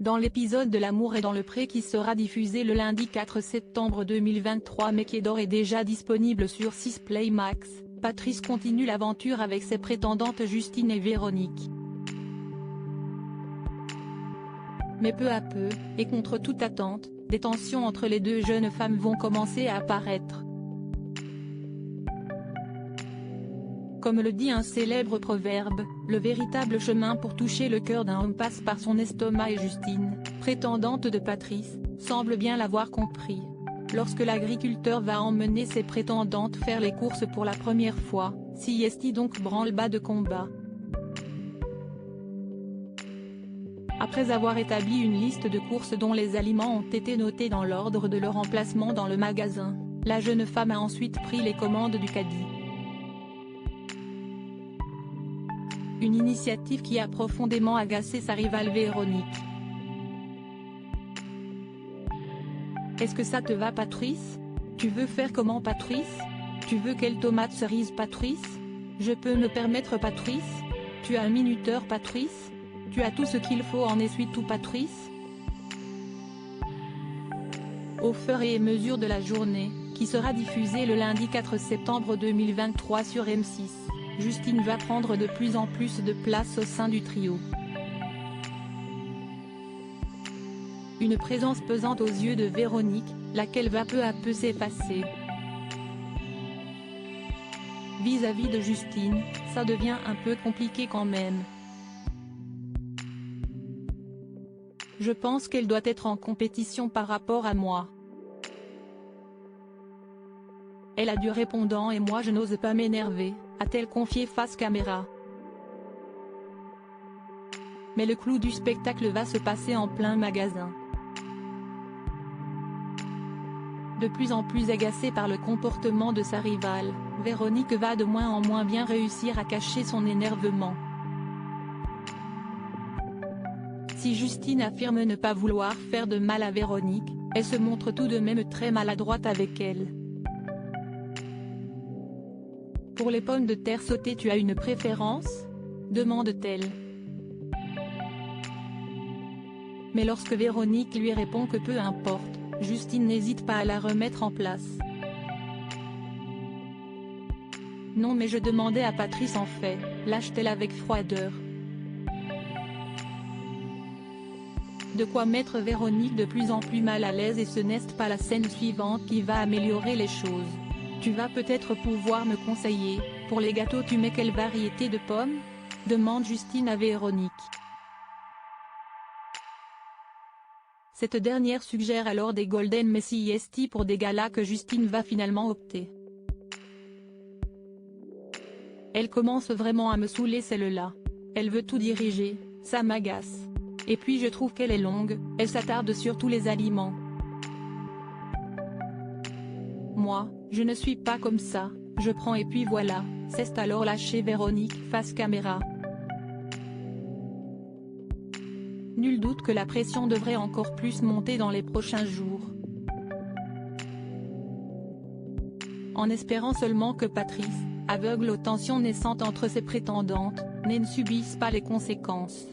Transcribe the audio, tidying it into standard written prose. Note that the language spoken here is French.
Dans l'épisode de L'amour est dans le pré qui sera diffusé le lundi 4 septembre 2023 mais qui est d'ores et déjà disponible sur 6 Play Max, Patrice continue l'aventure avec ses prétendantes Justine et Véronique. Mais peu à peu, et contre toute attente, des tensions entre les deux jeunes femmes vont commencer à apparaître. Comme le dit un célèbre proverbe, le véritable chemin pour toucher le cœur d'un homme passe par son estomac et Justine, prétendante de Patrice, semble bien l'avoir compris. Lorsque l'agriculteur va emmener ses prétendantes faire les courses pour la première fois, s'y est donc branle-bas de combat. Après avoir établi une liste de courses dont les aliments ont été notés dans l'ordre de leur emplacement dans le magasin, la jeune femme a ensuite pris les commandes du caddie. Une initiative qui a profondément agacé sa rivale Véronique. Est-ce que ça te va Patrice? Tu veux faire comment Patrice? Tu veux quelle tomate cerise Patrice? Je peux me permettre Patrice? Tu as un minuteur Patrice? Tu as tout ce qu'il faut en essuie-tout Patrice? Au fur et à mesure de la journée, qui sera diffusée le lundi 4 septembre 2023 sur M6, Justine va prendre de plus en plus de place au sein du trio. Une présence pesante aux yeux de Véronique, laquelle va peu à peu s'effacer. Vis-à-vis de Justine, ça devient un peu compliqué quand même. Je pense qu'elle doit être en compétition par rapport à moi. Elle a du répondant et moi je n'ose pas m'énerver, a-t-elle confié face caméra. Mais le clou du spectacle va se passer en plein magasin. De plus en plus agacée par le comportement de sa rivale, Véronique va de moins en moins bien réussir à cacher son énervement. Si Justine affirme ne pas vouloir faire de mal à Véronique, elle se montre tout de même très maladroite avec elle. Pour les pommes de terre sautées tu as une préférence? Demande-t-elle. Mais lorsque Véronique lui répond que peu importe, Justine n'hésite pas à la remettre en place. Non mais je demandais à Patrice en fait, lâche-t-elle avec froideur. De quoi mettre Véronique de plus en plus mal à l'aise et ce n'est pas la scène suivante qui va améliorer les choses. Tu vas peut-être pouvoir me conseiller, pour les gâteaux tu mets quelle variété de pommes? Demande Justine à Véronique. Cette dernière suggère alors des Golden Messiesti pour des galas que Justine va finalement opter. Elle commence vraiment à me saouler celle-là. Elle veut tout diriger, ça m'agace. Et puis je trouve qu'elle est longue, elle s'attarde sur tous les aliments. Moi, je ne suis pas comme ça, je prends et puis voilà, c'est alors lâcher Véronique face caméra. Nul doute que la pression devrait encore plus monter dans les prochains jours. En espérant seulement que Patrice, aveugle aux tensions naissantes entre ses prétendantes, ne subisse pas les conséquences.